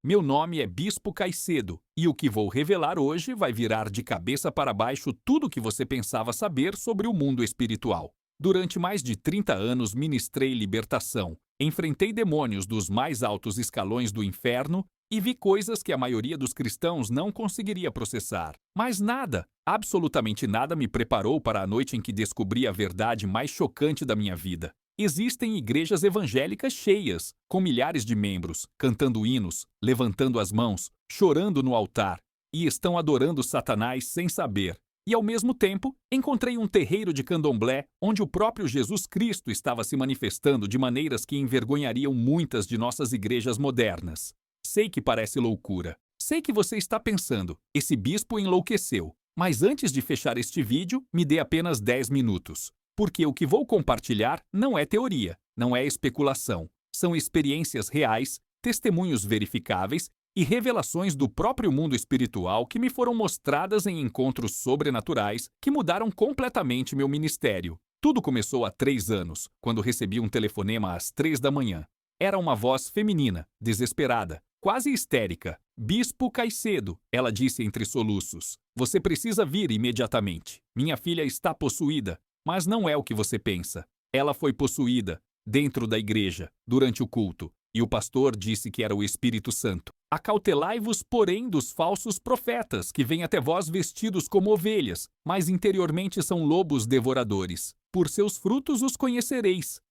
Meu nome é Bispo Caicedo e o que vou revelar hoje vai virar de cabeça para baixo tudo o que você pensava saber sobre o mundo espiritual. Durante mais de 30 anos ministrei libertação, enfrentei demônios dos mais altos escalões do inferno e vi coisas que a maioria dos cristãos não conseguiria processar. Mas nada, absolutamente nada me preparou para a noite em que descobri a verdade mais chocante da minha vida. Existem igrejas evangélicas cheias, com milhares de membros, cantando hinos, levantando as mãos, chorando no altar, e estão adorando Satanás sem saber. E, ao mesmo tempo, encontrei um terreiro de candomblé onde o próprio Jesus Cristo estava se manifestando de maneiras que envergonhariam muitas de nossas igrejas modernas. Sei que parece loucura. Sei que você está pensando, esse bispo enlouqueceu. Mas antes de fechar este vídeo, me dê apenas 10 minutos. Porque o que vou compartilhar não é teoria, não é especulação. São experiências reais, testemunhos verificáveis e revelações do próprio mundo espiritual que me foram mostradas em encontros sobrenaturais que mudaram completamente meu ministério. Tudo começou há 3 anos, quando recebi um telefonema às 3 da manhã. Era uma voz feminina, desesperada, quase histérica. Bispo Caicedo, ela disse entre soluços. Você precisa vir imediatamente. Minha filha está possuída, mas não é o que você pensa. Ela foi possuída, dentro da igreja, durante o culto, e o pastor disse que era o Espírito Santo. Acautelai-vos, porém, dos falsos profetas, que vêm até vós vestidos como ovelhas, mas interiormente são lobos devoradores. Por seus frutos os conhecereis.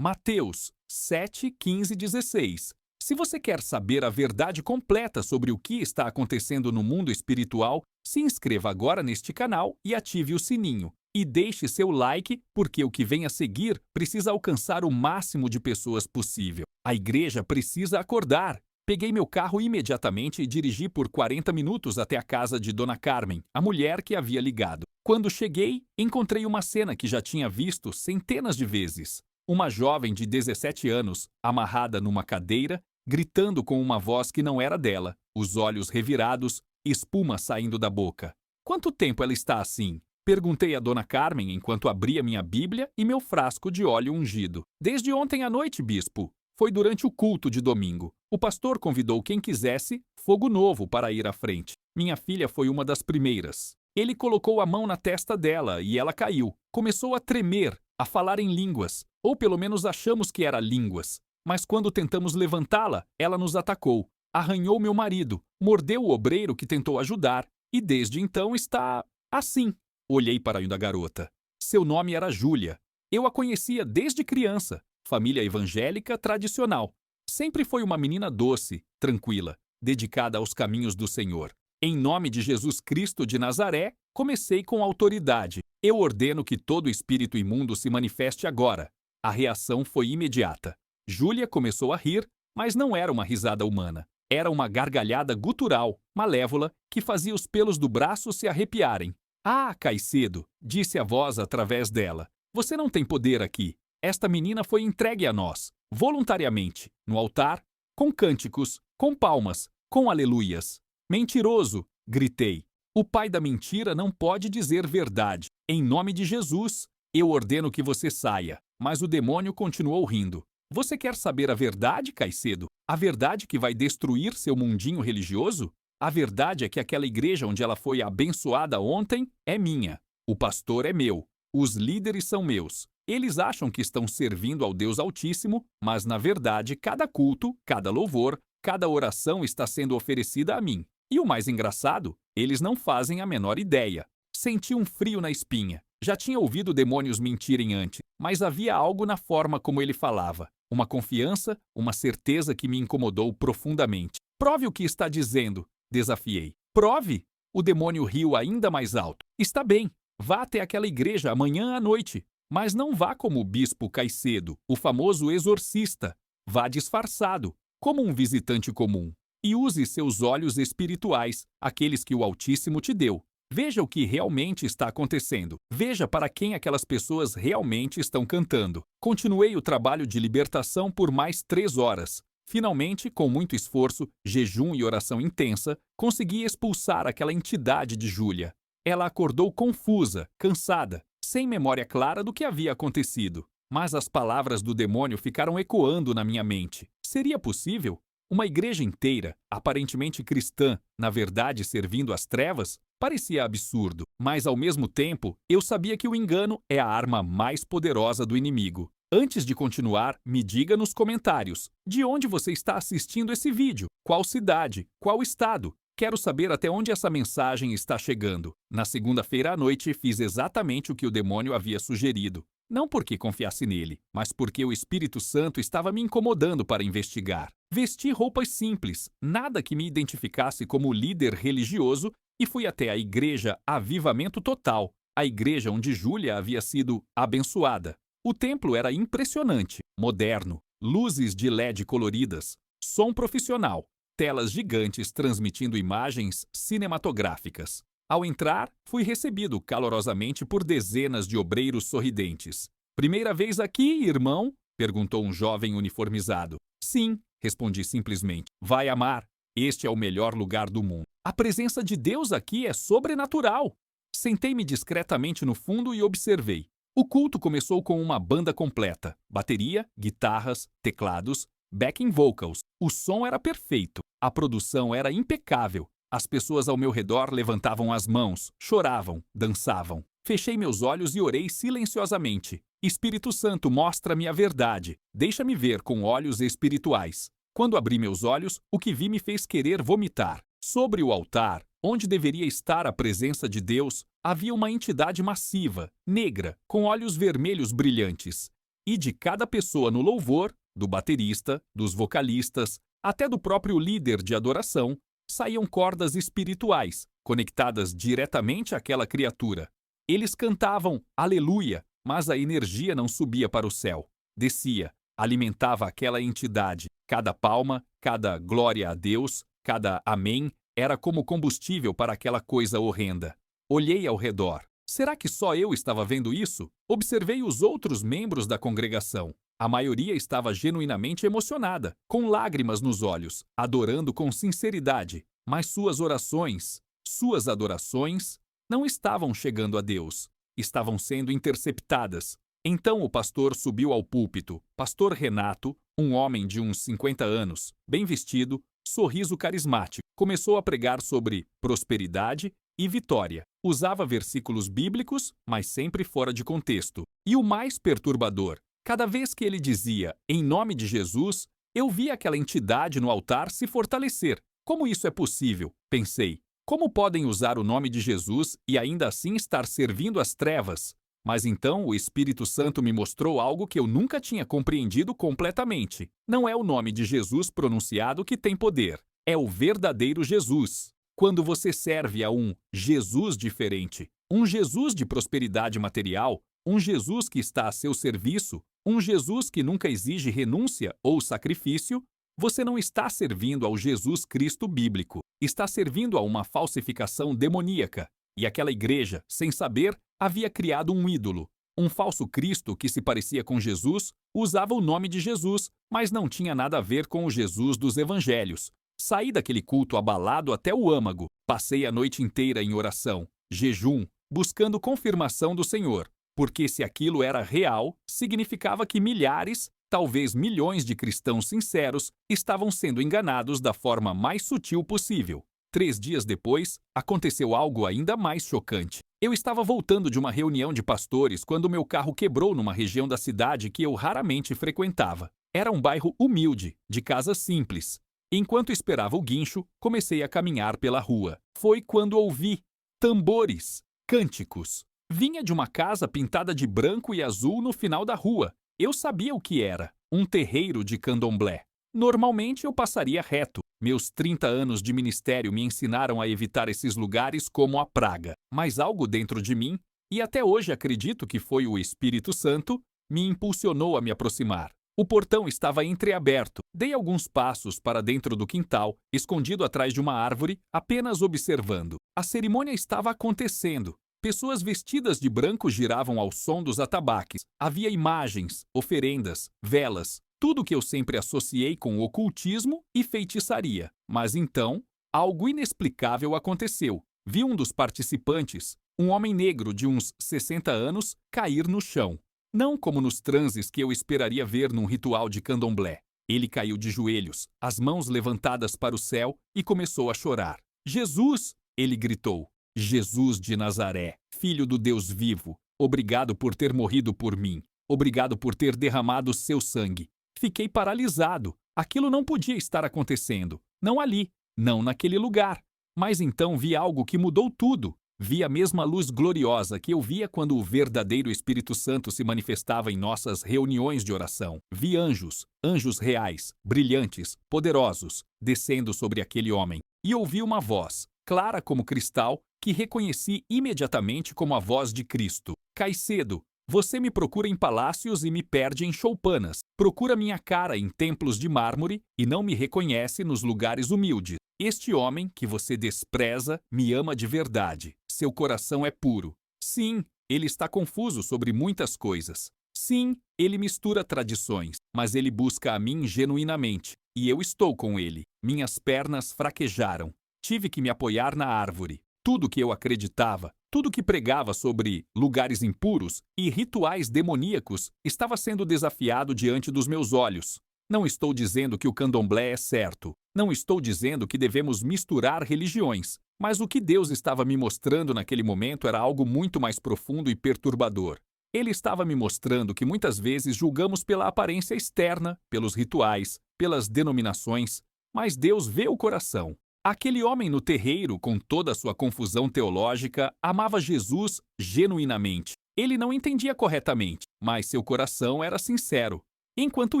Mateus 7, 15 e 16. Se você quer saber a verdade completa sobre o que está acontecendo no mundo espiritual, se inscreva agora neste canal e ative o sininho. E deixe seu like, porque o que vem a seguir precisa alcançar o máximo de pessoas possível. A igreja precisa acordar. Peguei meu carro imediatamente e dirigi por 40 minutos até a casa de Dona Carmen, a mulher que havia ligado. Quando cheguei, encontrei uma cena que já tinha visto centenas de vezes. Uma jovem de 17 anos, amarrada numa cadeira, gritando com uma voz que não era dela, os olhos revirados, espuma saindo da boca. Quanto tempo ela está assim? Perguntei a Dona Carmen enquanto abria minha Bíblia e meu frasco de óleo ungido. Desde ontem à noite, bispo. Foi durante o culto de domingo. O pastor convidou quem quisesse fogo novo para ir à frente. Minha filha foi uma das primeiras. Ele colocou a mão na testa dela e ela caiu. Começou a tremer, a falar em línguas. Ou pelo menos achamos que era línguas. Mas quando tentamos levantá-la, ela nos atacou. Arranhou meu marido, mordeu o obreiro que tentou ajudar. E desde então está assim. Olhei para a garota. Seu nome era Júlia. Eu a conhecia desde criança. Família evangélica tradicional. Sempre foi uma menina doce, tranquila, dedicada aos caminhos do Senhor. Em nome de Jesus Cristo de Nazaré, comecei com autoridade. Eu ordeno que todo espírito imundo se manifeste agora. A reação foi imediata. Júlia começou a rir, mas não era uma risada humana. Era uma gargalhada gutural, malévola, que fazia os pelos do braço se arrepiarem. Ah, Caicedo, disse a voz através dela. Você não tem poder aqui. Esta menina foi entregue a nós, voluntariamente, no altar, com cânticos, com palmas, com aleluias. Mentiroso, gritei. O pai da mentira não pode dizer verdade. Em nome de Jesus, eu ordeno que você saia. Mas o demônio continuou rindo. Você quer saber a verdade, Caicedo? A verdade que vai destruir seu mundinho religioso? A verdade é que aquela igreja onde ela foi abençoada ontem é minha. O pastor é meu. Os líderes são meus. Eles acham que estão servindo ao Deus Altíssimo, mas na verdade cada culto, cada louvor, cada oração está sendo oferecida a mim. E o mais engraçado, eles não fazem a menor ideia. Senti um frio na espinha. Já tinha ouvido demônios mentirem antes, mas havia algo na forma como ele falava. Uma confiança, uma certeza que me incomodou profundamente. Prove o que está dizendo, desafiei. Prove! O demônio riu ainda mais alto. Está bem, vá até aquela igreja amanhã à noite. Mas não vá como o bispo Caicedo, o famoso exorcista. Vá disfarçado, como um visitante comum. E use seus olhos espirituais, aqueles que o Altíssimo te deu. Veja o que realmente está acontecendo. Veja para quem aquelas pessoas realmente estão cantando. Continuei o trabalho de libertação por mais 3 horas. Finalmente, com muito esforço, jejum e oração intensa, consegui expulsar aquela entidade de Júlia. Ela acordou confusa, cansada, sem memória clara do que havia acontecido. Mas as palavras do demônio ficaram ecoando na minha mente. Seria possível? Uma igreja inteira, aparentemente cristã, na verdade servindo às trevas, parecia absurdo. Mas, ao mesmo tempo, eu sabia que o engano é a arma mais poderosa do inimigo. Antes de continuar, me diga nos comentários de onde você está assistindo esse vídeo, qual cidade, qual estado. Quero saber até onde essa mensagem está chegando. Na segunda-feira à noite, fiz exatamente o que o demônio havia sugerido. Não porque confiasse nele, mas porque o Espírito Santo estava me incomodando para investigar. Vesti roupas simples, nada que me identificasse como líder religioso, e fui até a igreja Avivamento Total, a igreja onde Júlia havia sido abençoada. O templo era impressionante, moderno, luzes de LED coloridas, som profissional, telas gigantes transmitindo imagens cinematográficas. Ao entrar, fui recebido calorosamente por dezenas de obreiros sorridentes. "Primeira vez aqui, irmão?" perguntou um jovem uniformizado. "Sim", respondi simplesmente. "Vai amar. Este é o melhor lugar do mundo. A presença de Deus aqui é sobrenatural." Sentei-me discretamente no fundo e observei. O culto começou com uma banda completa. Bateria, guitarras, teclados, backing vocals. O som era perfeito. A produção era impecável. As pessoas ao meu redor levantavam as mãos, choravam, dançavam. Fechei meus olhos e orei silenciosamente. "Espírito Santo, mostra-me a verdade. Deixa-me ver com olhos espirituais." Quando abri meus olhos, o que vi me fez querer vomitar. Sobre o altar, onde deveria estar a presença de Deus, havia uma entidade massiva, negra, com olhos vermelhos brilhantes. E de cada pessoa no louvor, do baterista, dos vocalistas, até do próprio líder de adoração, saíam cordas espirituais, conectadas diretamente àquela criatura. Eles cantavam "Aleluia", mas a energia não subia para o céu. Descia, alimentava aquela entidade. Cada palma, cada glória a Deus, cada amém, era como combustível para aquela coisa horrenda. Olhei ao redor. Será que só eu estava vendo isso? Observei os outros membros da congregação. A maioria estava genuinamente emocionada, com lágrimas nos olhos, adorando com sinceridade. Mas suas orações, suas adorações, não estavam chegando a Deus. Estavam sendo interceptadas. Então o pastor subiu ao púlpito. Pastor Renato, um homem de uns 50 anos, bem vestido, sorriso carismático, começou a pregar sobre prosperidade e vitória. Usava versículos bíblicos, mas sempre fora de contexto. E o mais perturbador, cada vez que ele dizia "em nome de Jesus", eu via aquela entidade no altar se fortalecer. Como isso é possível? Pensei. Como podem usar o nome de Jesus e ainda assim estar servindo às trevas? Mas então o Espírito Santo me mostrou algo que eu nunca tinha compreendido completamente. Não é o nome de Jesus pronunciado que tem poder. É o verdadeiro Jesus. Quando você serve a um Jesus diferente, um Jesus de prosperidade material, um Jesus que está a seu serviço, um Jesus que nunca exige renúncia ou sacrifício, você não está servindo ao Jesus Cristo bíblico. Está servindo a uma falsificação demoníaca. E aquela igreja, sem saber, havia criado um ídolo. Um falso Cristo que se parecia com Jesus, usava o nome de Jesus, mas não tinha nada a ver com o Jesus dos evangelhos. Saí daquele culto abalado até o âmago. Passei a noite inteira em oração, jejum, buscando confirmação do Senhor. Porque se aquilo era real, significava que milhares, talvez milhões de cristãos sinceros estavam sendo enganados da forma mais sutil possível. 3 dias depois, aconteceu algo ainda mais chocante. Eu estava voltando de uma reunião de pastores quando meu carro quebrou numa região da cidade que eu raramente frequentava. Era um bairro humilde, de casas simples. Enquanto esperava o guincho, comecei a caminhar pela rua. Foi quando ouvi tambores, cânticos. Vinha de uma casa pintada de branco e azul no final da rua. Eu sabia o que era, um terreiro de candomblé. Normalmente eu passaria reto. Meus 30 anos de ministério me ensinaram a evitar esses lugares como a praga. Mas algo dentro de mim, e até hoje acredito que foi o Espírito Santo, me impulsionou a me aproximar. O portão estava entreaberto. Dei alguns passos para dentro do quintal, escondido atrás de uma árvore, apenas observando. A cerimônia estava acontecendo. Pessoas vestidas de branco giravam ao som dos atabaques. Havia imagens, oferendas, velas, tudo que eu sempre associei com ocultismo e feitiçaria. Mas então, algo inexplicável aconteceu. Vi um dos participantes, um homem negro de uns 60 anos, cair no chão. Não como nos transes que eu esperaria ver num ritual de candomblé. Ele caiu de joelhos, as mãos levantadas para o céu e começou a chorar. Jesus! Ele gritou. Jesus de Nazaré, filho do Deus vivo, obrigado por ter morrido por mim. Obrigado por ter derramado seu sangue. Fiquei paralisado. Aquilo não podia estar acontecendo. Não ali, não naquele lugar. Mas então vi algo que mudou tudo. Vi a mesma luz gloriosa que eu via quando o verdadeiro Espírito Santo se manifestava em nossas reuniões de oração. Vi anjos, anjos reais, brilhantes, poderosos, descendo sobre aquele homem. E ouvi uma voz, clara como cristal, que reconheci imediatamente como a voz de Cristo. Caicedo, você me procura em palácios e me perde em choupanas. Procura minha cara em templos de mármore e não me reconhece nos lugares humildes. Este homem que você despreza me ama de verdade. Seu coração é puro. Sim, ele está confuso sobre muitas coisas. Sim, ele mistura tradições, mas ele busca a mim genuinamente. E eu estou com ele. Minhas pernas fraquejaram. Tive que me apoiar na árvore. Tudo que eu acreditava, tudo que pregava sobre lugares impuros e rituais demoníacos estava sendo desafiado diante dos meus olhos. Não estou dizendo que o candomblé é certo. Não estou dizendo que devemos misturar religiões. Mas o que Deus estava me mostrando naquele momento era algo muito mais profundo e perturbador. Ele estava me mostrando que muitas vezes julgamos pela aparência externa, pelos rituais, pelas denominações, mas Deus vê o coração. Aquele homem no terreiro, com toda a sua confusão teológica, amava Jesus genuinamente. Ele não entendia corretamente, mas seu coração era sincero. Enquanto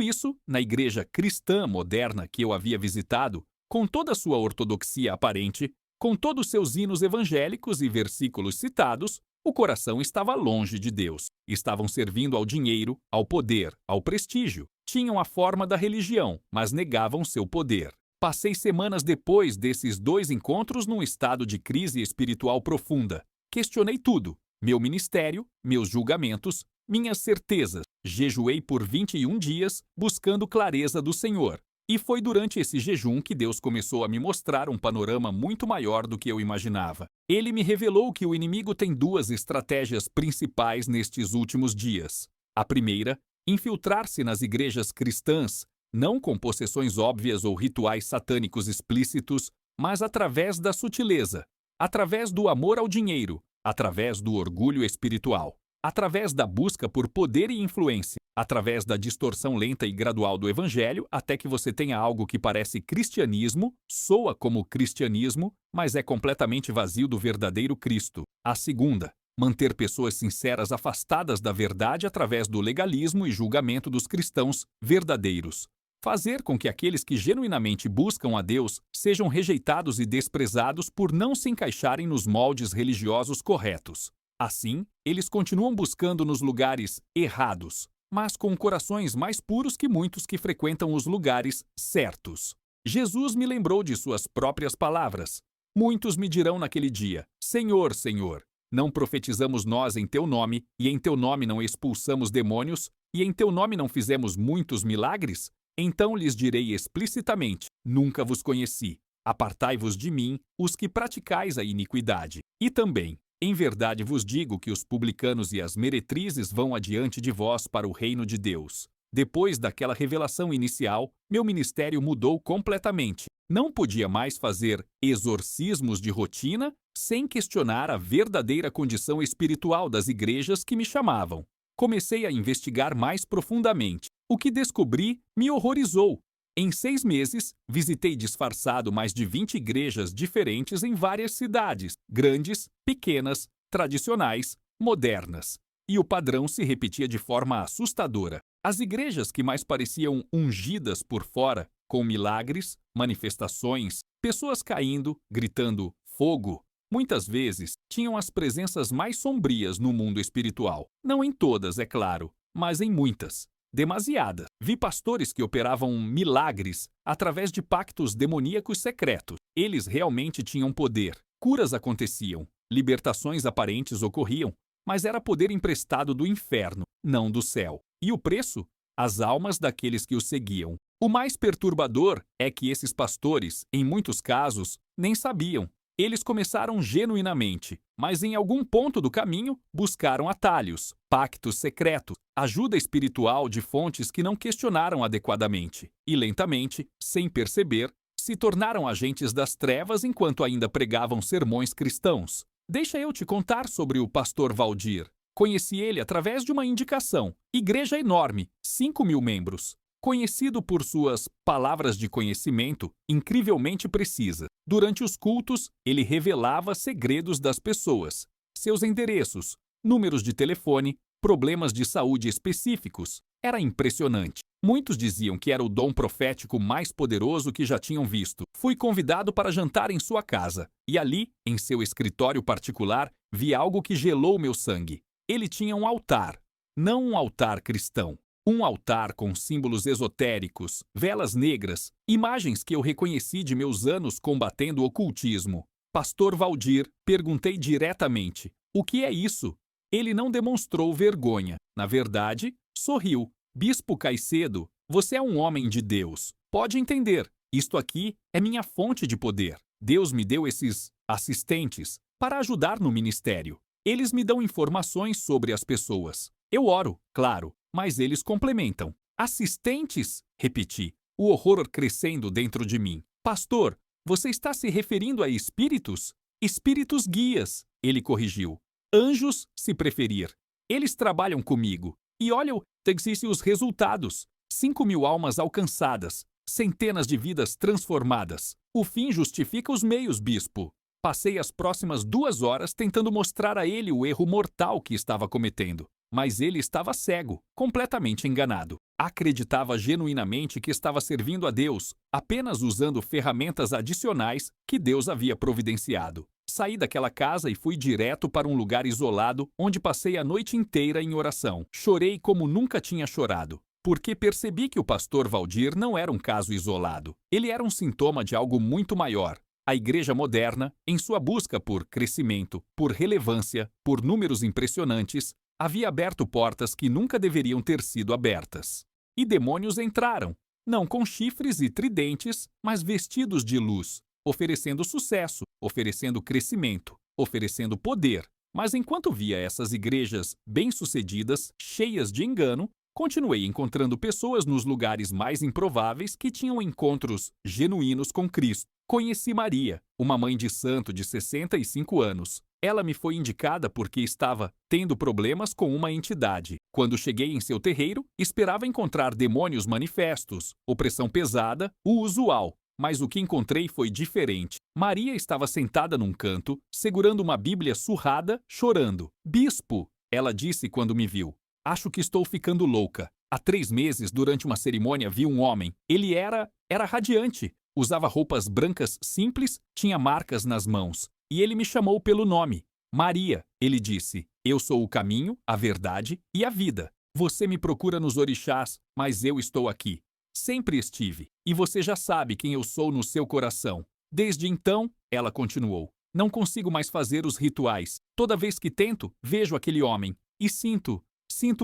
isso, na igreja cristã moderna que eu havia visitado, com toda a sua ortodoxia aparente, com todos seus hinos evangélicos e versículos citados, o coração estava longe de Deus. Estavam servindo ao dinheiro, ao poder, ao prestígio. Tinham a forma da religião, mas negavam seu poder. Passei semanas depois desses dois encontros num estado de crise espiritual profunda. Questionei tudo: meu ministério, meus julgamentos, minhas certezas. Jejuei por 21 dias, buscando clareza do Senhor. E foi durante esse jejum que Deus começou a me mostrar um panorama muito maior do que eu imaginava. Ele me revelou que o inimigo tem duas estratégias principais nestes últimos dias. A primeira, infiltrar-se nas igrejas cristãs, não com possessões óbvias ou rituais satânicos explícitos, mas através da sutileza, através do amor ao dinheiro, através do orgulho espiritual, através da busca por poder e influência, através da distorção lenta e gradual do evangelho, até que você tenha algo que parece cristianismo, soa como cristianismo, mas é completamente vazio do verdadeiro Cristo. A segunda, manter pessoas sinceras afastadas da verdade através do legalismo e julgamento dos cristãos verdadeiros. Fazer com que aqueles que genuinamente buscam a Deus sejam rejeitados e desprezados por não se encaixarem nos moldes religiosos corretos. Assim, eles continuam buscando nos lugares errados, mas com corações mais puros que muitos que frequentam os lugares certos. Jesus me lembrou de suas próprias palavras. Muitos me dirão naquele dia: Senhor, Senhor, não profetizamos nós em teu nome, e em teu nome não expulsamos demônios, e em teu nome não fizemos muitos milagres? Então lhes direi explicitamente: nunca vos conheci. Apartai-vos de mim, os que praticais a iniquidade. E também, em verdade vos digo que os publicanos e as meretrizes vão adiante de vós para o reino de Deus. Depois daquela revelação inicial, meu ministério mudou completamente. Não podia mais fazer exorcismos de rotina sem questionar a verdadeira condição espiritual das igrejas que me chamavam. Comecei a investigar mais profundamente. O que descobri me horrorizou. Em 6 meses, visitei disfarçado mais de 20 igrejas diferentes em várias cidades, grandes, pequenas, tradicionais, modernas. E o padrão se repetia de forma assustadora. As igrejas que mais pareciam ungidas por fora, com milagres, manifestações, pessoas caindo, gritando fogo, muitas vezes tinham as presenças mais sombrias no mundo espiritual. Não em todas, é claro, mas em muitas. Demasiadas. Vi pastores que operavam milagres através de pactos demoníacos secretos. Eles realmente tinham poder. Curas aconteciam, libertações aparentes ocorriam, mas era poder emprestado do inferno, não do céu. E o preço? As almas daqueles que o seguiam. O mais perturbador é que esses pastores, em muitos casos, nem sabiam. Eles começaram genuinamente, mas em algum ponto do caminho buscaram atalhos, pactos secretos, ajuda espiritual de fontes que não questionaram adequadamente e, lentamente, sem perceber, se tornaram agentes das trevas enquanto ainda pregavam sermões cristãos. Deixa eu te contar sobre o pastor Valdir. Conheci ele através de uma indicação. Igreja enorme, 5.000 membros. Conhecido por suas palavras de conhecimento incrivelmente precisas. Durante os cultos, ele revelava segredos das pessoas, seus endereços, números de telefone, problemas de saúde específicos. Era impressionante. Muitos diziam que era o dom profético mais poderoso que já tinham visto. Fui convidado para jantar em sua casa, e ali, em seu escritório particular, vi algo que gelou meu sangue. Ele tinha um altar, não um altar cristão. Um altar com símbolos esotéricos, velas negras, imagens que eu reconheci de meus anos combatendo o ocultismo. Pastor Valdir, perguntei diretamente: o que é isso? Ele não demonstrou vergonha. Na verdade, sorriu. Bispo Caicedo, você é um homem de Deus. Pode entender, isto aqui é minha fonte de poder. Deus me deu esses assistentes para ajudar no ministério. Eles me dão informações sobre as pessoas. Eu oro, claro, mas eles complementam. Assistentes? Repeti, o horror crescendo dentro de mim. Pastor, você está se referindo a espíritos? Espíritos guias, ele corrigiu. Anjos, se preferir. Eles trabalham comigo. E olha, existem os resultados. 5.000 almas alcançadas. Centenas de vidas transformadas. O fim justifica os meios, bispo. Passei as próximas 2 horas tentando mostrar a ele o erro mortal que estava cometendo. Mas ele estava cego, completamente enganado. Acreditava genuinamente que estava servindo a Deus, apenas usando ferramentas adicionais que Deus havia providenciado. Saí daquela casa e fui direto para um lugar isolado, onde passei a noite inteira em oração. Chorei como nunca tinha chorado, porque percebi que o pastor Valdir não era um caso isolado. Ele era um sintoma de algo muito maior. A igreja moderna, em sua busca por crescimento, por relevância, por números impressionantes, havia aberto portas que nunca deveriam ter sido abertas. E demônios entraram, não com chifres e tridentes, mas vestidos de luz, oferecendo sucesso, oferecendo crescimento, oferecendo poder. Mas enquanto via essas igrejas bem-sucedidas, cheias de engano, continuei encontrando pessoas nos lugares mais improváveis que tinham encontros genuínos com Cristo. Conheci Maria, uma mãe de santo de 65 anos. Ela me foi indicada porque estava tendo problemas com uma entidade. Quando cheguei em seu terreiro, esperava encontrar demônios manifestos, opressão pesada, o usual. Mas o que encontrei foi diferente. Maria estava sentada num canto, segurando uma Bíblia surrada, chorando. Bispo, ela disse quando me viu. Acho que estou ficando louca. Há 3 meses, durante uma cerimônia, vi um homem. Ele era radiante. Usava roupas brancas simples, tinha marcas nas mãos. E ele me chamou pelo nome. Maria, ele disse. Eu sou o caminho, a verdade e a vida. Você me procura nos orixás, mas eu estou aqui. Sempre estive. E você já sabe quem eu sou no seu coração. Desde então, ela continuou, não consigo mais fazer os rituais. Toda vez que tento, vejo aquele homem. E sinto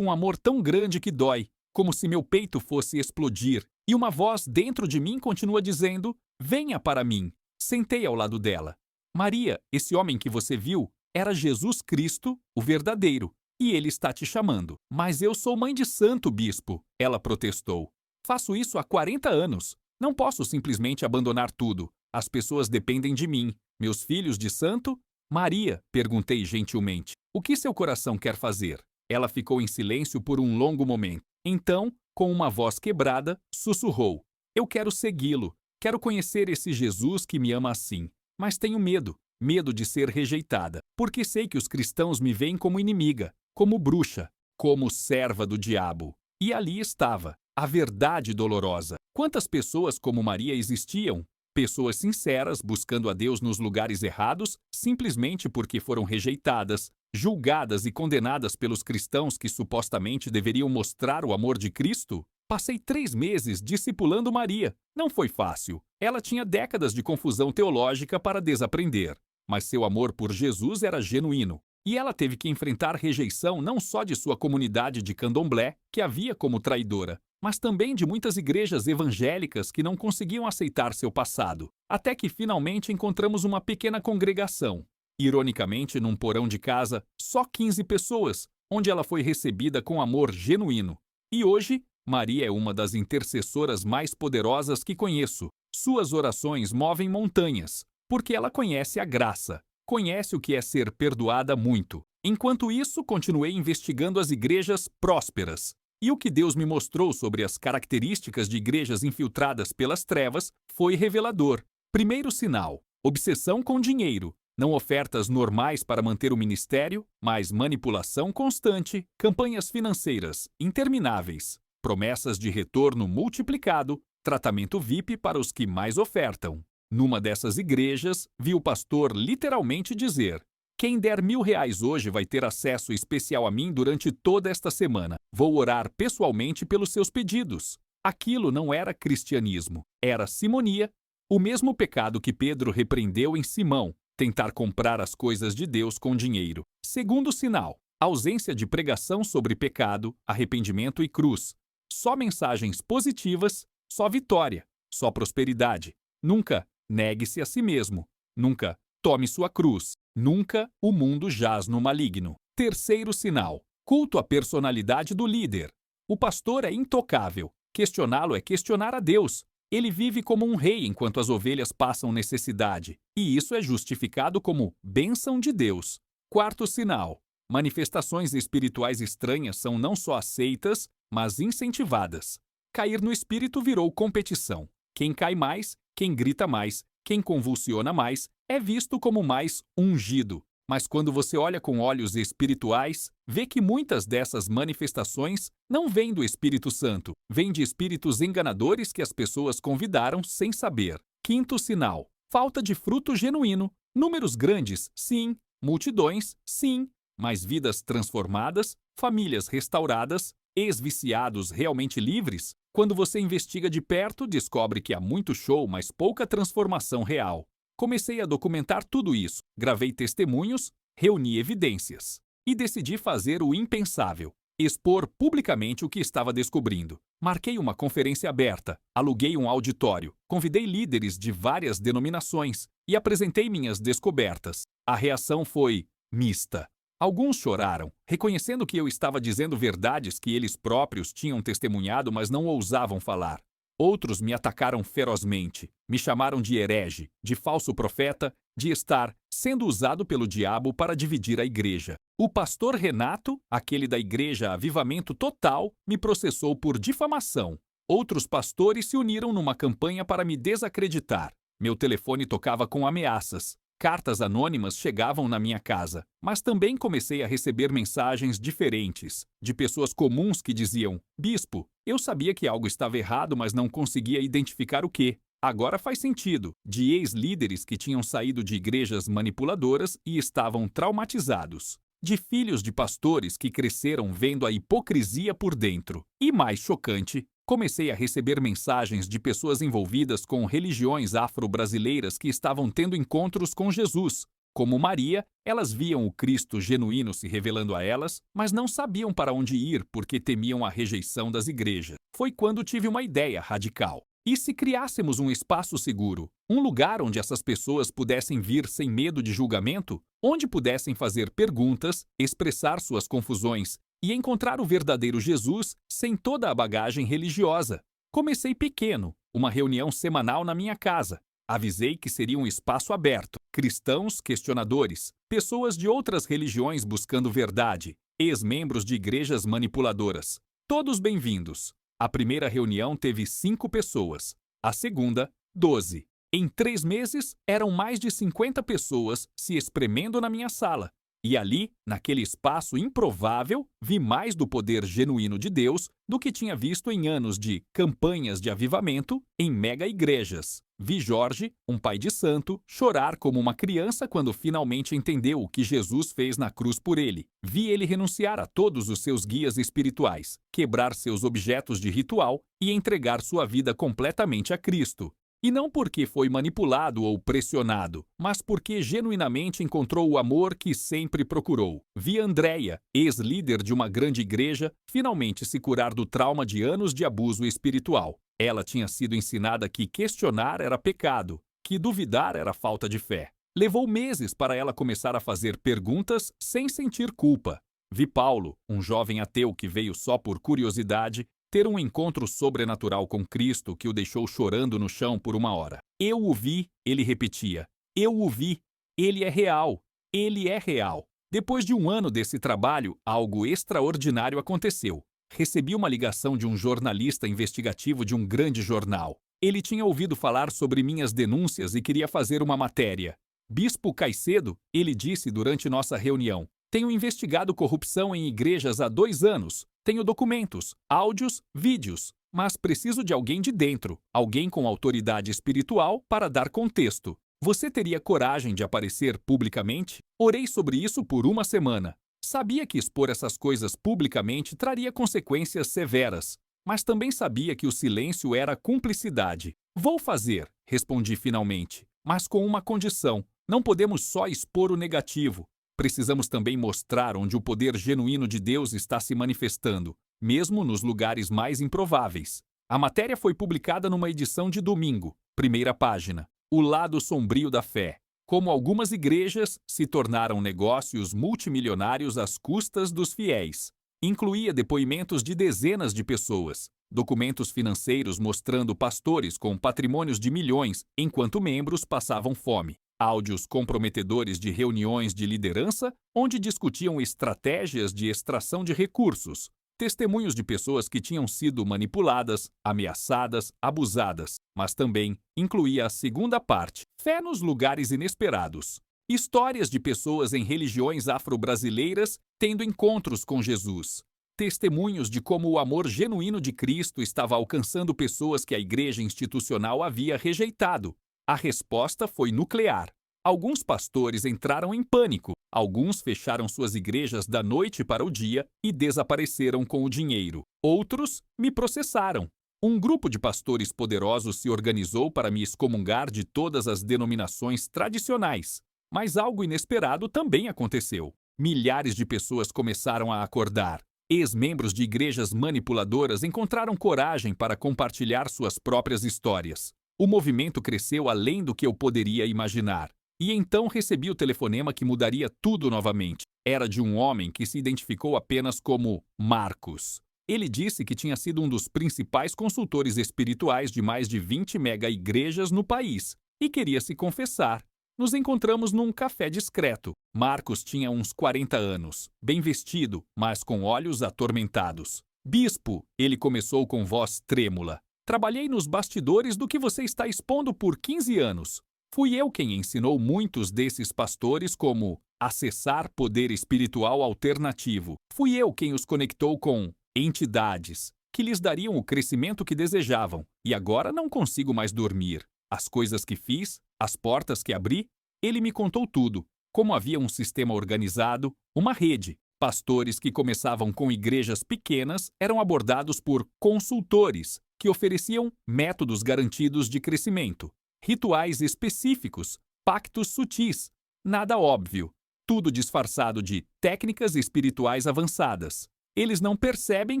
um amor tão grande que dói, como se meu peito fosse explodir. E uma voz dentro de mim continua dizendo, venha para mim. Sentei ao lado dela. Maria, esse homem que você viu, era Jesus Cristo, o verdadeiro. E ele está te chamando. Mas eu sou mãe de santo, bispo, ela protestou. Faço isso há 40 anos. Não posso simplesmente abandonar tudo. As pessoas dependem de mim. Meus filhos de santo? Maria, perguntei gentilmente, o que seu coração quer fazer? Ela ficou em silêncio por um longo momento. Então, com uma voz quebrada, sussurrou. Eu quero segui-lo. Quero conhecer esse Jesus que me ama assim. Mas tenho medo. Medo de ser rejeitada. Porque sei que os cristãos me veem como inimiga, como bruxa, como serva do diabo. E ali estava. A verdade dolorosa. Quantas pessoas como Maria existiam? Pessoas sinceras, buscando a Deus nos lugares errados, simplesmente porque foram rejeitadas, julgadas e condenadas pelos cristãos que supostamente deveriam mostrar o amor de Cristo? Passei 3 meses discipulando Maria. Não foi fácil. Ela tinha décadas de confusão teológica para desaprender. Mas seu amor por Jesus era genuíno. E ela teve que enfrentar rejeição não só de sua comunidade de candomblé, que a via como traidora, mas também de muitas igrejas evangélicas que não conseguiam aceitar seu passado, até que finalmente encontramos uma pequena congregação. Ironicamente, num porão de casa, só 15 pessoas, onde ela foi recebida com amor genuíno. E hoje, Maria é uma das intercessoras mais poderosas que conheço. Suas orações movem montanhas, porque ela conhece a graça, conhece o que é ser perdoada muito. Enquanto isso, continuei investigando as igrejas prósperas. E o que Deus me mostrou sobre as características de igrejas infiltradas pelas trevas foi revelador. Primeiro sinal: obsessão com dinheiro. Não ofertas normais para manter o ministério, mas manipulação constante, campanhas financeiras intermináveis, promessas de retorno multiplicado, tratamento VIP para os que mais ofertam. Numa dessas igrejas, vi o pastor literalmente dizer: quem der R$1.000 hoje vai ter acesso especial a mim durante toda esta semana. Vou orar pessoalmente pelos seus pedidos. Aquilo não era cristianismo, era simonia, o mesmo pecado que Pedro repreendeu em Simão, tentar comprar as coisas de Deus com dinheiro. Segundo sinal: ausência de pregação sobre pecado, arrependimento e cruz. Só mensagens positivas, só vitória, só prosperidade. Nunca negue-se a si mesmo. Nunca tome sua cruz. Nunca o mundo jaz no maligno. Terceiro sinal: culto à personalidade do líder. O pastor é intocável. Questioná-lo é questionar a Deus. Ele vive como um rei enquanto as ovelhas passam necessidade, e isso é justificado como bênção de Deus. Quarto sinal: manifestações espirituais estranhas são não só aceitas, mas incentivadas. Cair no espírito virou competição. Quem cai mais, quem grita mais, quem convulsiona mais, é visto como mais ungido. Mas quando você olha com olhos espirituais, vê que muitas dessas manifestações não vêm do Espírito Santo, vêm de espíritos enganadores que as pessoas convidaram sem saber. Quinto sinal: falta de fruto genuíno. Números grandes, sim. Multidões, sim. Mas vidas transformadas, famílias restauradas, ex-viciados realmente livres? Quando você investiga de perto, descobre que há muito show, mas pouca transformação real. Comecei a documentar tudo isso, gravei testemunhos, reuni evidências e decidi fazer o impensável: expor publicamente o que estava descobrindo. Marquei uma conferência aberta, aluguei um auditório, convidei líderes de várias denominações e apresentei minhas descobertas. A reação foi mista. Alguns choraram, reconhecendo que eu estava dizendo verdades que eles próprios tinham testemunhado, mas não ousavam falar. Outros me atacaram ferozmente, me chamaram de herege, de falso profeta, de estar sendo usado pelo diabo para dividir a igreja. O pastor Renato, aquele da igreja Avivamento Total, me processou por difamação. Outros pastores se uniram numa campanha para me desacreditar. Meu telefone tocava com ameaças. Cartas anônimas chegavam na minha casa, mas também comecei a receber mensagens diferentes, de pessoas comuns que diziam: Bispo, eu sabia que algo estava errado, mas não conseguia identificar o quê. Agora faz sentido. De ex-líderes que tinham saído de igrejas manipuladoras e estavam traumatizados. De filhos de pastores que cresceram vendo a hipocrisia por dentro. E mais chocante, comecei a receber mensagens de pessoas envolvidas com religiões afro-brasileiras que estavam tendo encontros com Jesus. Como Maria, elas viam o Cristo genuíno se revelando a elas, mas não sabiam para onde ir porque temiam a rejeição das igrejas. Foi quando tive uma ideia radical. E se criássemos um espaço seguro, um lugar onde essas pessoas pudessem vir sem medo de julgamento, onde pudessem fazer perguntas, expressar suas confusões e encontrar o verdadeiro Jesus sem toda a bagagem religiosa. Comecei pequeno, uma reunião semanal na minha casa. Avisei que seria um espaço aberto, cristãos questionadores, pessoas de outras religiões buscando verdade, ex-membros de igrejas manipuladoras. Todos bem-vindos. A primeira reunião teve 5 pessoas, a segunda, 12. Em 3 meses, eram mais de 50 pessoas se espremendo na minha sala. E ali, naquele espaço improvável, vi mais do poder genuíno de Deus do que tinha visto em anos de campanhas de avivamento em mega-igrejas. Vi Jorge, um pai de santo, chorar como uma criança quando finalmente entendeu o que Jesus fez na cruz por ele. Vi ele renunciar a todos os seus guias espirituais, quebrar seus objetos de ritual e entregar sua vida completamente a Cristo. E não porque foi manipulado ou pressionado, mas porque genuinamente encontrou o amor que sempre procurou. Vi Andréia, ex-líder de uma grande igreja, finalmente se curar do trauma de anos de abuso espiritual. Ela tinha sido ensinada que questionar era pecado, que duvidar era falta de fé. Levou meses para ela começar a fazer perguntas sem sentir culpa. Vi Paulo, um jovem ateu que veio só por curiosidade, ter um encontro sobrenatural com Cristo que o deixou chorando no chão por uma hora. Eu o vi, ele repetia. Eu o vi. Ele é real. Ele é real. Depois de um ano desse trabalho, algo extraordinário aconteceu. Recebi uma ligação de um jornalista investigativo de um grande jornal. Ele tinha ouvido falar sobre minhas denúncias e queria fazer uma matéria. Bispo Caicedo, ele disse durante nossa reunião, tenho investigado corrupção em igrejas há 2 anos. Tenho documentos, áudios, vídeos, mas preciso de alguém de dentro, alguém com autoridade espiritual para dar contexto. Você teria coragem de aparecer publicamente? Orei sobre isso por uma semana. Sabia que expor essas coisas publicamente traria consequências severas, mas também sabia que o silêncio era cumplicidade. Vou fazer, respondi finalmente, mas com uma condição. Não podemos só expor o negativo. Precisamos também mostrar onde o poder genuíno de Deus está se manifestando, mesmo nos lugares mais improváveis. A matéria foi publicada numa edição de domingo, primeira página. O lado sombrio da fé. Como algumas igrejas se tornaram negócios multimilionários às custas dos fiéis. Incluía depoimentos de dezenas de pessoas, documentos financeiros mostrando pastores com patrimônios de milhões, enquanto membros passavam fome. Áudios comprometedores de reuniões de liderança, onde discutiam estratégias de extração de recursos. Testemunhos de pessoas que tinham sido manipuladas, ameaçadas, abusadas, mas também incluía a segunda parte, fé nos lugares inesperados. Histórias de pessoas em religiões afro-brasileiras tendo encontros com Jesus. Testemunhos de como o amor genuíno de Cristo estava alcançando pessoas que a igreja institucional havia rejeitado. A resposta foi nuclear. Alguns pastores entraram em pânico, alguns fecharam suas igrejas da noite para o dia e desapareceram com o dinheiro. Outros me processaram. Um grupo de pastores poderosos se organizou para me excomungar de todas as denominações tradicionais. Mas algo inesperado também aconteceu. Milhares de pessoas começaram a acordar. Ex-membros de igrejas manipuladoras encontraram coragem para compartilhar suas próprias histórias. O movimento cresceu além do que eu poderia imaginar. E então recebi o telefonema que mudaria tudo novamente. Era de um homem que se identificou apenas como Marcos. Ele disse que tinha sido um dos principais consultores espirituais de mais de 20 mega-igrejas no país e queria se confessar. Nos encontramos num café discreto. Marcos tinha uns 40 anos, bem vestido, mas com olhos atormentados. Bispo, ele começou com voz trêmula. Trabalhei nos bastidores do que você está expondo por 15 anos. Fui eu quem ensinou muitos desses pastores como acessar poder espiritual alternativo. Fui eu quem os conectou com entidades que lhes dariam o crescimento que desejavam. E agora não consigo mais dormir. As coisas que fiz, as portas que abri, ele me contou tudo. Como havia um sistema organizado, uma rede. Pastores que começavam com igrejas pequenas eram abordados por consultores, que ofereciam métodos garantidos de crescimento, rituais específicos, pactos sutis, nada óbvio, tudo disfarçado de técnicas espirituais avançadas. Eles não percebem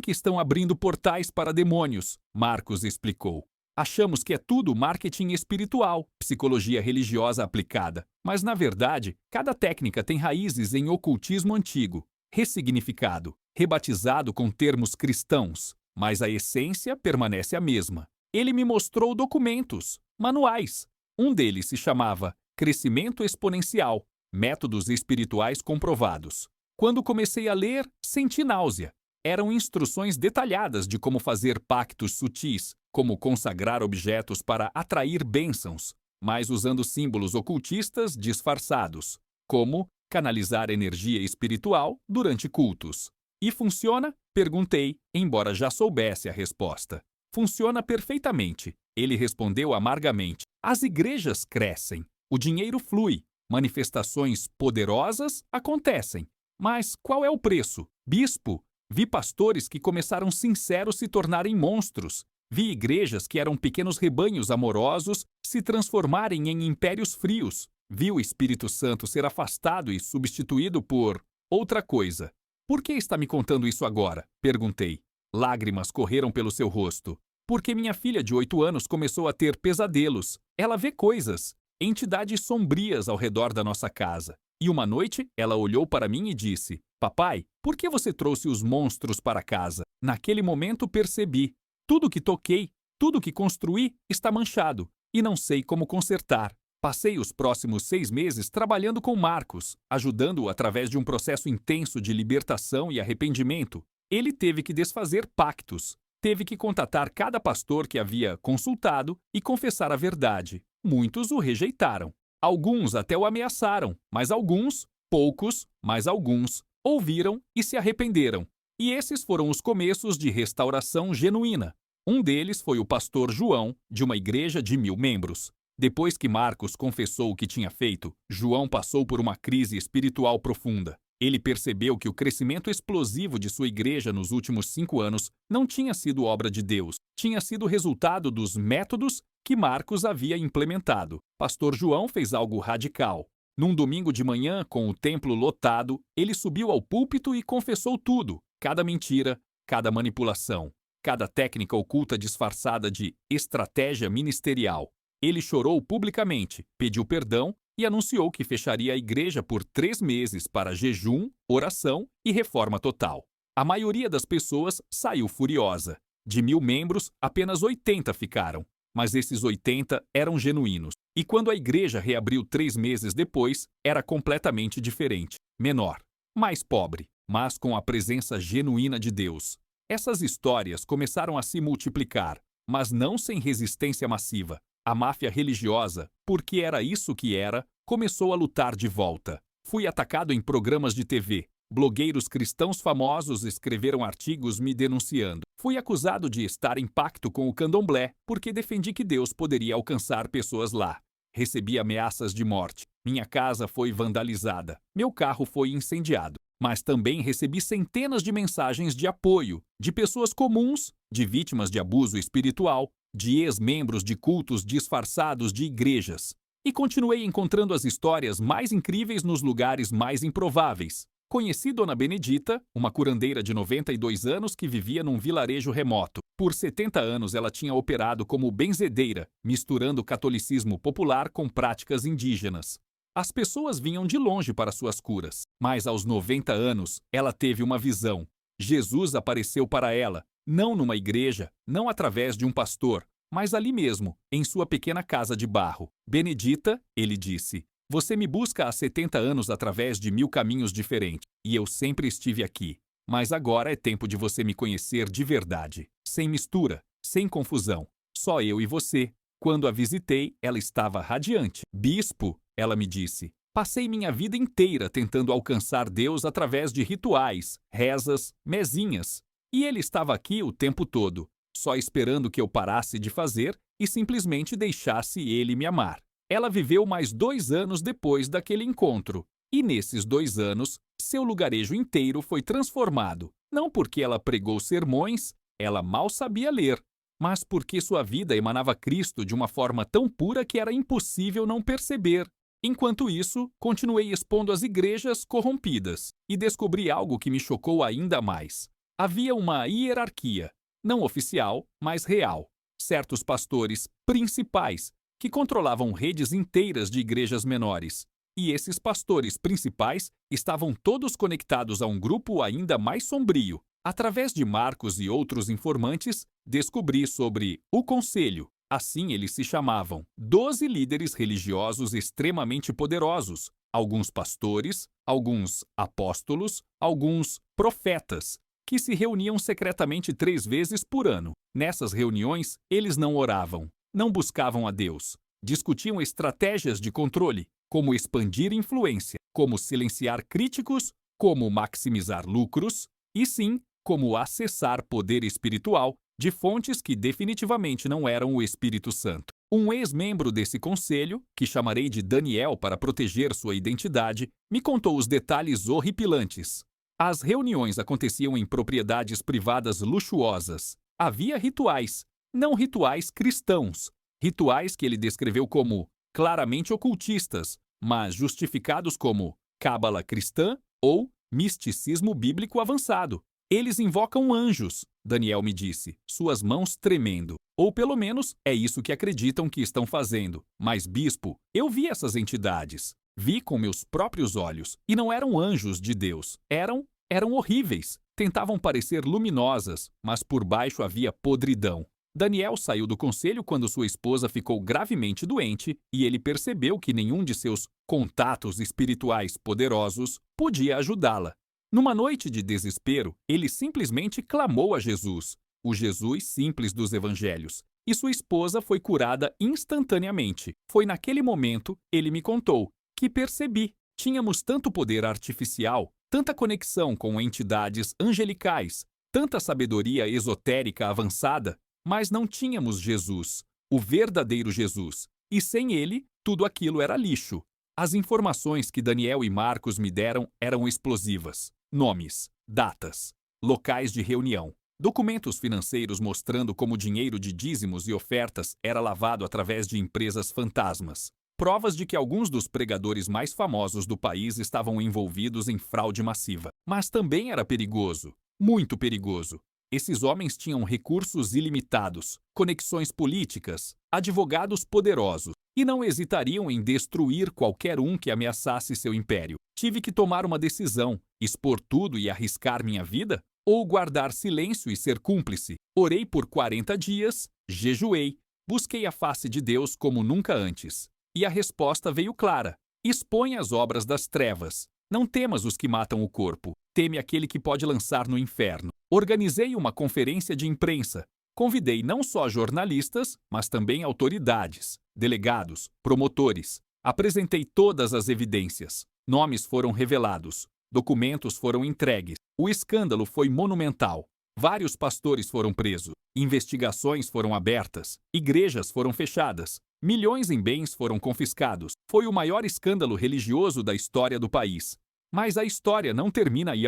que estão abrindo portais para demônios, Marcos explicou. Achamos que é tudo marketing espiritual, psicologia religiosa aplicada, mas na verdade, cada técnica tem raízes em ocultismo antigo, ressignificado, rebatizado com termos cristãos. Mas a essência permanece a mesma. Ele me mostrou documentos, manuais. Um deles se chamava Crescimento Exponencial, Métodos Espirituais Comprovados. Quando comecei a ler, senti náusea. Eram instruções detalhadas de como fazer pactos sutis, como consagrar objetos para atrair bênçãos, mas usando símbolos ocultistas disfarçados, como canalizar energia espiritual durante cultos. E funciona? Perguntei, embora já soubesse a resposta. Funciona perfeitamente. Ele respondeu amargamente. As igrejas crescem, o dinheiro flui, manifestações poderosas acontecem. Mas qual é o preço? Bispo, vi pastores que começaram sinceros se tornarem monstros. Vi igrejas que eram pequenos rebanhos amorosos se transformarem em impérios frios. Vi o Espírito Santo ser afastado e substituído por outra coisa. Por que está me contando isso agora? Perguntei. Lágrimas correram pelo seu rosto. Porque minha filha de 8 anos começou a ter pesadelos. Ela vê coisas, entidades sombrias ao redor da nossa casa. E uma noite, ela olhou para mim e disse: Papai, por que você trouxe os monstros para casa? Naquele momento percebi. Tudo que toquei, tudo que construí está manchado. E não sei como consertar. Passei os próximos 6 meses trabalhando com Marcos, ajudando-o através de um processo intenso de libertação e arrependimento. Ele teve que desfazer pactos. Teve que contatar cada pastor que havia consultado e confessar a verdade. Muitos o rejeitaram. Alguns até o ameaçaram, mas alguns, poucos, mas alguns, ouviram e se arrependeram. E esses foram os começos de restauração genuína. Um deles foi o pastor João, de uma igreja de 1000 membros. Depois que Marcos confessou o que tinha feito, João passou por uma crise espiritual profunda. Ele percebeu que o crescimento explosivo de sua igreja nos últimos 5 anos não tinha sido obra de Deus, tinha sido resultado dos métodos que Marcos havia implementado. Pastor João fez algo radical. Num domingo de manhã, com o templo lotado, ele subiu ao púlpito e confessou tudo: cada mentira, cada manipulação, cada técnica oculta disfarçada de estratégia ministerial. Ele chorou publicamente, pediu perdão e anunciou que fecharia a igreja por 3 meses para jejum, oração e reforma total. A maioria das pessoas saiu furiosa. De 1000 membros, apenas 80 ficaram. Mas esses 80 eram genuínos. E quando a igreja reabriu 3 meses depois, era completamente diferente. Menor, mais pobre, mas com a presença genuína de Deus. Essas histórias começaram a se multiplicar, mas não sem resistência massiva. A máfia religiosa, porque era isso que era, começou a lutar de volta. Fui atacado em programas de TV. Blogueiros cristãos famosos escreveram artigos me denunciando. Fui acusado de estar em pacto com o candomblé porque defendi que Deus poderia alcançar pessoas lá. Recebi ameaças de morte. Minha casa foi vandalizada. Meu carro foi incendiado. Mas também recebi centenas de mensagens de apoio, de pessoas comuns, de vítimas de abuso espiritual, de ex-membros de cultos disfarçados de igrejas. E continuei encontrando as histórias mais incríveis nos lugares mais improváveis. Conheci Dona Benedita, uma curandeira de 92 anos que vivia num vilarejo remoto. Por 70 anos ela tinha operado como benzedeira, misturando o catolicismo popular com práticas indígenas. As pessoas vinham de longe para suas curas, mas aos 90 anos ela teve uma visão. Jesus apareceu para ela, não numa igreja, não através de um pastor, mas ali mesmo, em sua pequena casa de barro. Benedita, ele disse, você me busca há 70 anos através de 1000 caminhos diferentes, e eu sempre estive aqui. Mas agora é tempo de você me conhecer de verdade, sem mistura, sem confusão, só eu e você. Quando a visitei, ela estava radiante. Bispo, ela me disse, passei minha vida inteira tentando alcançar Deus através de rituais, rezas, mezinhas. E ele estava aqui o tempo todo, só esperando que eu parasse de fazer e simplesmente deixasse ele me amar. Ela viveu mais 2 anos depois daquele encontro. E nesses 2 anos, seu lugarejo inteiro foi transformado. Não porque ela pregou sermões, ela mal sabia ler, mas porque sua vida emanava Cristo de uma forma tão pura que era impossível não perceber. Enquanto isso, continuei expondo as igrejas corrompidas e descobri algo que me chocou ainda mais. Havia uma hierarquia, não oficial, mas real. Certos pastores principais que controlavam redes inteiras de igrejas menores. E esses pastores principais estavam todos conectados a um grupo ainda mais sombrio. Através de Marcos e outros informantes, descobri sobre o Conselho. Assim eles se chamavam. 12 líderes religiosos extremamente poderosos. Alguns pastores, alguns apóstolos, alguns profetas, que se reuniam secretamente 3 vezes por ano. Nessas reuniões, eles não oravam, não buscavam a Deus. Discutiam estratégias de controle, como expandir influência, como silenciar críticos, como maximizar lucros e, sim, como acessar poder espiritual de fontes que definitivamente não eram o Espírito Santo. Um ex-membro desse conselho, que chamarei de Daniel para proteger sua identidade, me contou os detalhes horripilantes. As reuniões aconteciam em propriedades privadas luxuosas. Havia rituais, Não rituais cristãos, rituais que ele descreveu como claramente ocultistas, mas justificados como cábala cristã ou misticismo bíblico avançado. Eles invocam anjos, Daniel me disse, suas mãos tremendo. Ou pelo menos é isso que acreditam que estão fazendo. Mas, bispo, eu vi essas entidades. Vi com meus próprios olhos. E não eram anjos de Deus. Eram horríveis. Tentavam parecer luminosas, mas por baixo havia podridão. Daniel saiu do conselho quando sua esposa ficou gravemente doente e ele percebeu que nenhum de seus contatos espirituais poderosos podia ajudá-la. Numa noite de desespero, ele simplesmente clamou a Jesus, o Jesus simples dos evangelhos, e sua esposa foi curada instantaneamente. Foi naquele momento, ele me contou, que percebi. Tínhamos tanto poder artificial, tanta conexão com entidades angelicais, tanta sabedoria esotérica avançada, mas não tínhamos Jesus, o verdadeiro Jesus, e sem ele, tudo aquilo era lixo. As informações que Daniel e Marcos me deram eram explosivas. Nomes, datas, locais de reunião, documentos financeiros mostrando como o dinheiro de dízimos e ofertas era lavado através de empresas fantasmas. Provas de que alguns dos pregadores mais famosos do país estavam envolvidos em fraude massiva. Mas também era perigoso, muito perigoso. Esses homens tinham recursos ilimitados, conexões políticas, advogados poderosos, e não hesitariam em destruir qualquer um que ameaçasse seu império. Tive que tomar uma decisão: expor tudo e arriscar minha vida? Ou guardar silêncio e ser cúmplice? Orei por 40 dias, jejuei, busquei a face de Deus como nunca antes. E a resposta veio clara: expõe as obras das trevas. Não temas os que matam o corpo, teme aquele que pode lançar no inferno. Organizei uma conferência de imprensa. Convidei não só jornalistas, mas também autoridades, delegados, promotores. Apresentei todas as evidências. Nomes foram revelados. Documentos foram entregues. O escândalo foi monumental. Vários pastores foram presos. Investigações foram abertas. Igrejas foram fechadas. Milhões em bens foram confiscados. Foi o maior escândalo religioso da história do país. Mas a história não termina aí,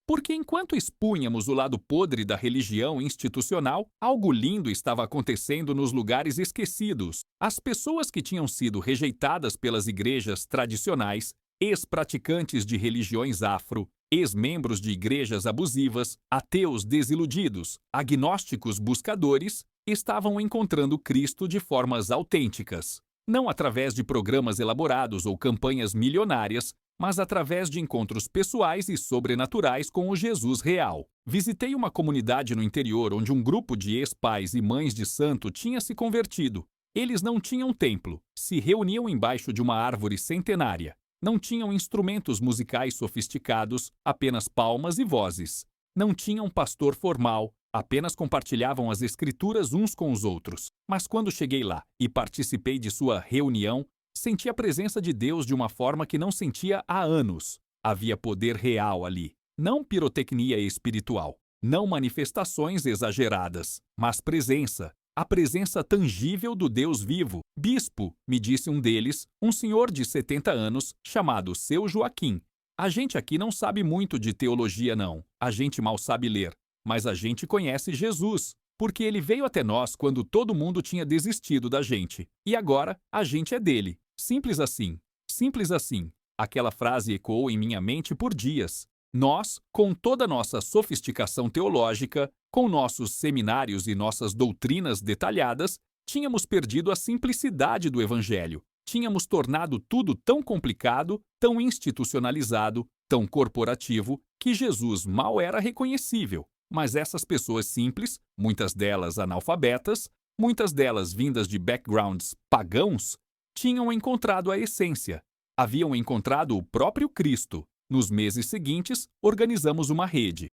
porque enquanto expunhamos o lado podre da religião institucional, algo lindo estava acontecendo nos lugares esquecidos. As pessoas que tinham sido rejeitadas pelas igrejas tradicionais, ex-praticantes de religiões afro, ex-membros de igrejas abusivas, ateus desiludidos, agnósticos buscadores, estavam encontrando Cristo de formas autênticas. Não através de programas elaborados ou campanhas milionárias, mas através de encontros pessoais e sobrenaturais com o Jesus real. Visitei uma comunidade no interior onde um grupo de ex-pais e mães de santo tinha se convertido. Eles não tinham templo, se reuniam embaixo de uma árvore centenária. Não tinham instrumentos musicais sofisticados, apenas palmas e vozes. Não tinham pastor formal, apenas compartilhavam as escrituras uns com os outros. Mas quando cheguei lá e participei de sua reunião, senti a presença de Deus de uma forma que não sentia há anos. Havia poder real ali. Não pirotecnia espiritual. Não manifestações exageradas, mas presença. A presença tangível do Deus vivo. Bispo, me disse um deles, um senhor de 70 anos, chamado Seu Joaquim. A gente aqui não sabe muito de teologia, não. A gente mal sabe ler. Mas a gente conhece Jesus, porque ele veio até nós quando todo mundo tinha desistido da gente. E agora, a gente é dele. Simples assim. Simples assim. Aquela frase ecoou em minha mente por dias. Nós, com toda a nossa sofisticação teológica, com nossos seminários e nossas doutrinas detalhadas, tínhamos perdido a simplicidade do Evangelho. Tínhamos tornado tudo tão complicado, tão institucionalizado, tão corporativo, que Jesus mal era reconhecível. Mas essas pessoas simples, muitas delas analfabetas, muitas delas vindas de backgrounds pagãos, tinham encontrado a essência. Haviam encontrado o próprio Cristo. Nos meses seguintes, organizamos uma rede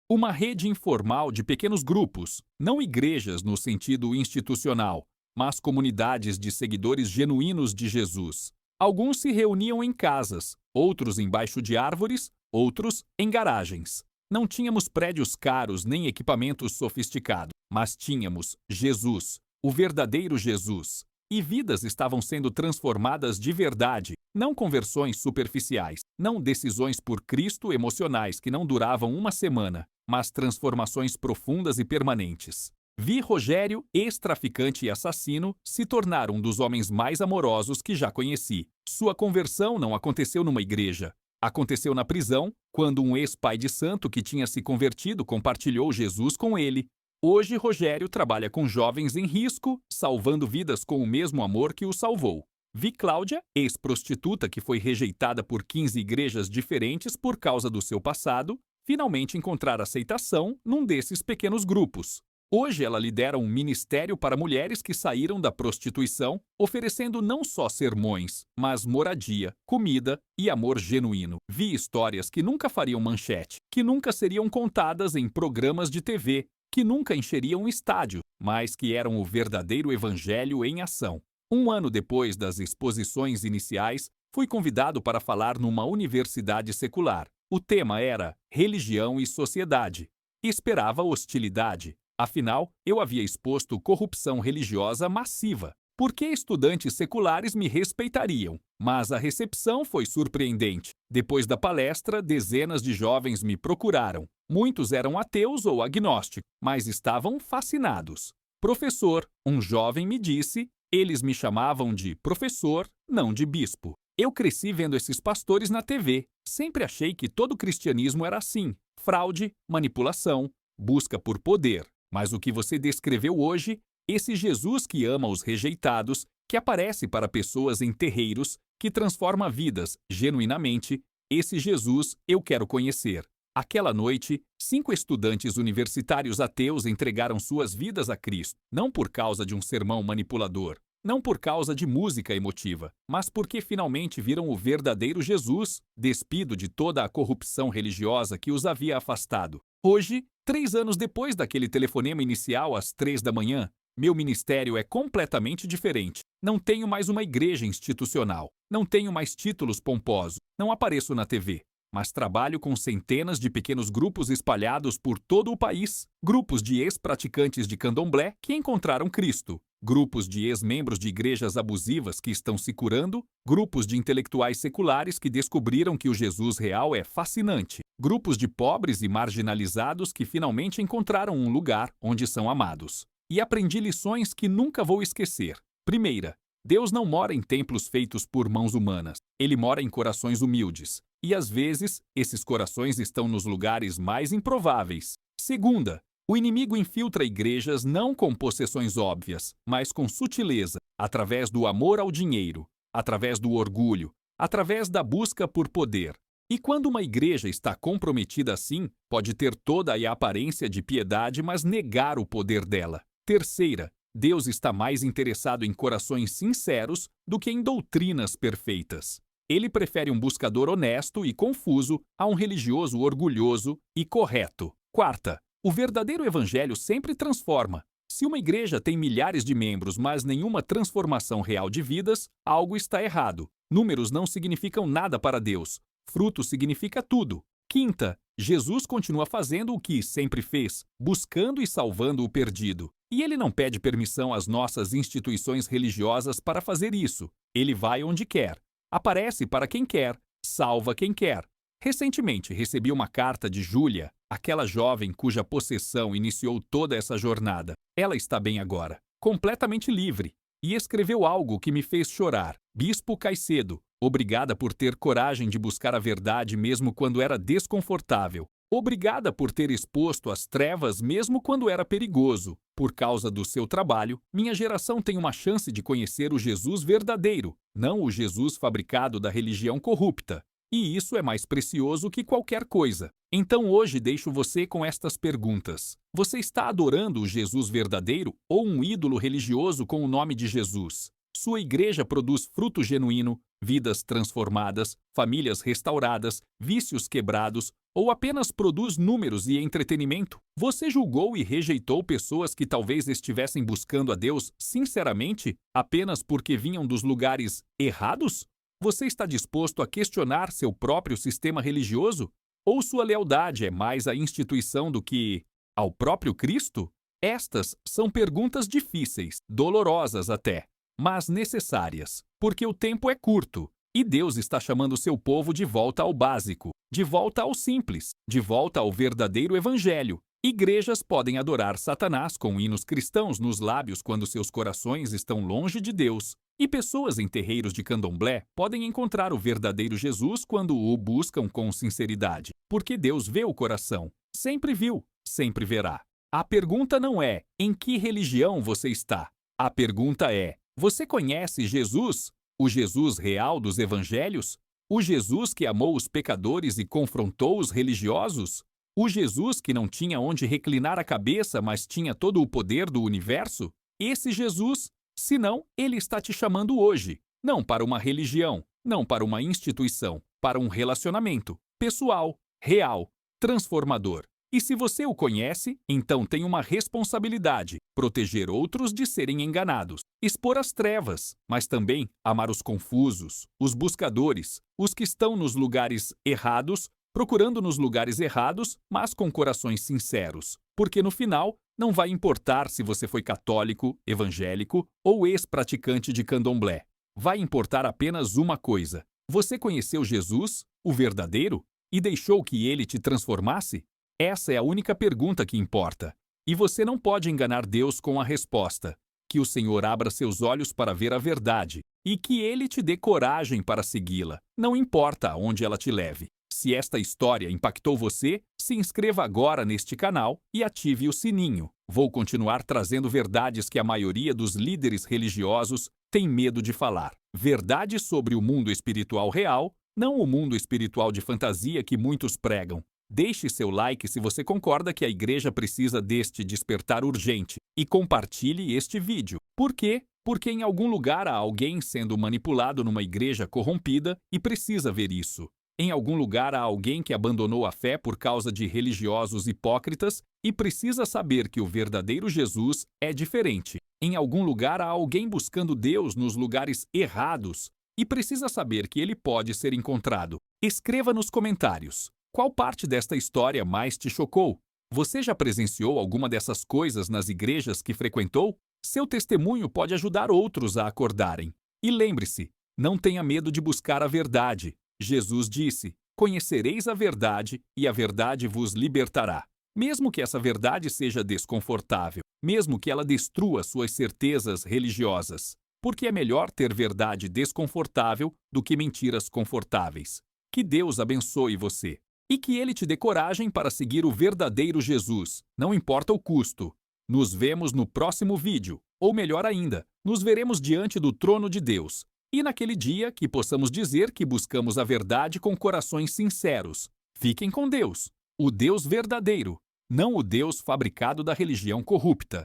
informal de pequenos grupos, não igrejas no sentido institucional, mas comunidades de seguidores genuínos de Jesus. Alguns se reuniam em casas, outros embaixo de árvores, outros em garagens. Não tínhamos prédios caros nem equipamentos sofisticados, mas tínhamos Jesus, o verdadeiro Jesus. E vidas estavam sendo transformadas de verdade, não conversões superficiais, não decisões por Cristo emocionais que não duravam uma semana, mas transformações profundas e permanentes. Vi Rogério, ex-traficante e assassino, se tornar um dos homens mais amorosos que já conheci. Sua conversão não aconteceu numa igreja. Aconteceu na prisão, quando um ex-pai de santo que tinha se convertido compartilhou Jesus com ele. Hoje, Rogério trabalha com jovens em risco, salvando vidas com o mesmo amor que o salvou. Vi Cláudia, ex-prostituta que foi rejeitada por 15 igrejas diferentes por causa do seu passado, finalmente encontrar aceitação num desses pequenos grupos. Hoje ela lidera um ministério para mulheres que saíram da prostituição, oferecendo não só sermões, mas moradia, comida e amor genuíno. Vi histórias que nunca fariam manchete, que nunca seriam contadas em programas de TV, que nunca encheriam um estádio, mas que eram o verdadeiro evangelho em ação. Um ano depois das exposições iniciais, fui convidado para falar numa universidade secular. O tema era Religião e Sociedade. Esperava hostilidade. Afinal, eu havia exposto corrupção religiosa massiva. Por que estudantes seculares me respeitariam? Mas a recepção foi surpreendente. Depois da palestra, dezenas de jovens me procuraram. Muitos eram ateus ou agnósticos, mas estavam fascinados. Professor, um jovem me disse, eles me chamavam de professor, não de bispo. Eu cresci vendo esses pastores na TV. Sempre achei que todo cristianismo era assim: fraude, manipulação, busca por poder. Mas o que você descreveu hoje, esse Jesus que ama os rejeitados, que aparece para pessoas em terreiros, que transforma vidas genuinamente, esse Jesus eu quero conhecer. Aquela noite, 5 estudantes universitários ateus entregaram suas vidas a Cristo, não por causa de um sermão manipulador, não por causa de música emotiva, mas porque finalmente viram o verdadeiro Jesus, despido de toda a corrupção religiosa que os havia afastado. Hoje, 3 anos depois daquele telefonema inicial às 3 da manhã, meu ministério é completamente diferente. Não tenho mais uma igreja institucional. Não tenho mais títulos pomposos. Não apareço na TV. Mas trabalho com centenas de pequenos grupos espalhados por todo o país. Grupos de ex-praticantes de candomblé que encontraram Cristo. Grupos de ex-membros de igrejas abusivas que estão se curando. Grupos de intelectuais seculares que descobriram que o Jesus real é fascinante. Grupos de pobres e marginalizados que finalmente encontraram um lugar onde são amados. E aprendi lições que nunca vou esquecer. Primeira, Deus não mora em templos feitos por mãos humanas. Ele mora em corações humildes. E às vezes, esses corações estão nos lugares mais improváveis. Segunda, o inimigo infiltra igrejas não com possessões óbvias, mas com sutileza, através do amor ao dinheiro, através do orgulho, através da busca por poder. E quando uma igreja está comprometida assim, pode ter toda a aparência de piedade, mas negar o poder dela. Terceira, Deus está mais interessado em corações sinceros do que em doutrinas perfeitas. Ele prefere um buscador honesto e confuso a um religioso orgulhoso e correto. Quarta, o verdadeiro evangelho sempre transforma. Se uma igreja tem milhares de membros, mas nenhuma transformação real de vidas, algo está errado. Números não significam nada para Deus. Fruto significa tudo. Quinta, Jesus continua fazendo o que sempre fez, buscando e salvando o perdido. E ele não pede permissão às nossas instituições religiosas para fazer isso. Ele vai onde quer. Aparece para quem quer, salva quem quer. Recentemente recebi uma carta de Júlia, aquela jovem cuja possessão iniciou toda essa jornada. Ela está bem agora, completamente livre, e escreveu algo que me fez chorar. Bispo Caicedo, obrigada por ter coragem de buscar a verdade mesmo quando era desconfortável. Obrigada por ter exposto as trevas mesmo quando era perigoso. Por causa do seu trabalho, minha geração tem uma chance de conhecer o Jesus verdadeiro, não o Jesus fabricado da religião corrupta. E isso é mais precioso que qualquer coisa. Então hoje deixo você com estas perguntas. Você está adorando o Jesus verdadeiro ou um ídolo religioso com o nome de Jesus? Sua igreja produz fruto genuíno, vidas transformadas, famílias restauradas, vícios quebrados, ou apenas produz números e entretenimento? Você julgou e rejeitou pessoas que talvez estivessem buscando a Deus sinceramente apenas porque vinham dos lugares errados? Você está disposto a questionar seu próprio sistema religioso? Ou sua lealdade é mais à instituição do que ao próprio Cristo? Estas são perguntas difíceis, dolorosas até, mas necessárias, porque o tempo é curto e Deus está chamando seu povo de volta ao básico, de volta ao simples, de volta ao verdadeiro evangelho. Igrejas podem adorar Satanás com hinos cristãos nos lábios quando seus corações estão longe de Deus. E pessoas em terreiros de candomblé podem encontrar o verdadeiro Jesus quando o buscam com sinceridade. Porque Deus vê o coração. Sempre viu, sempre verá. A pergunta não é em que religião você está. A pergunta é: você conhece Jesus? O Jesus real dos evangelhos? O Jesus que amou os pecadores e confrontou os religiosos? O Jesus que não tinha onde reclinar a cabeça, mas tinha todo o poder do universo? Esse Jesus, senão, ele está te chamando hoje, não para uma religião, não para uma instituição, para um relacionamento pessoal, real, transformador. E se você o conhece, então tem uma responsabilidade: proteger outros de serem enganados, expor as trevas, mas também amar os confusos, os buscadores, os que estão nos lugares errados, procurando nos lugares errados, mas com corações sinceros. Porque no final, não vai importar se você foi católico, evangélico ou ex-praticante de candomblé. Vai importar apenas uma coisa: você conheceu Jesus, o verdadeiro, e deixou que ele te transformasse? Essa é a única pergunta que importa. E você não pode enganar Deus com a resposta. Que o Senhor abra seus olhos para ver a verdade e que ele te dê coragem para segui-la, não importa aonde ela te leve. Se esta história impactou você, se inscreva agora neste canal e ative o sininho. Vou continuar trazendo verdades que a maioria dos líderes religiosos tem medo de falar. Verdades sobre o mundo espiritual real, não o mundo espiritual de fantasia que muitos pregam. Deixe seu like se você concorda que a igreja precisa deste despertar urgente e compartilhe este vídeo. Por quê? Porque em algum lugar há alguém sendo manipulado numa igreja corrompida e precisa ver isso. Em algum lugar há alguém que abandonou a fé por causa de religiosos hipócritas e precisa saber que o verdadeiro Jesus é diferente. Em algum lugar há alguém buscando Deus nos lugares errados e precisa saber que ele pode ser encontrado. Escreva nos comentários: qual parte desta história mais te chocou? Você já presenciou alguma dessas coisas nas igrejas que frequentou? Seu testemunho pode ajudar outros a acordarem. E lembre-se, não tenha medo de buscar a verdade. Jesus disse: conhecereis a verdade e a verdade vos libertará. Mesmo que essa verdade seja desconfortável, mesmo que ela destrua suas certezas religiosas, porque é melhor ter verdade desconfortável do que mentiras confortáveis. Que Deus abençoe você e que Ele te dê coragem para seguir o verdadeiro Jesus, não importa o custo. Nos vemos no próximo vídeo, ou melhor ainda, nos veremos diante do trono de Deus. E naquele dia que possamos dizer que buscamos a verdade com corações sinceros. Fiquem com Deus, o Deus verdadeiro, não o Deus fabricado da religião corrupta.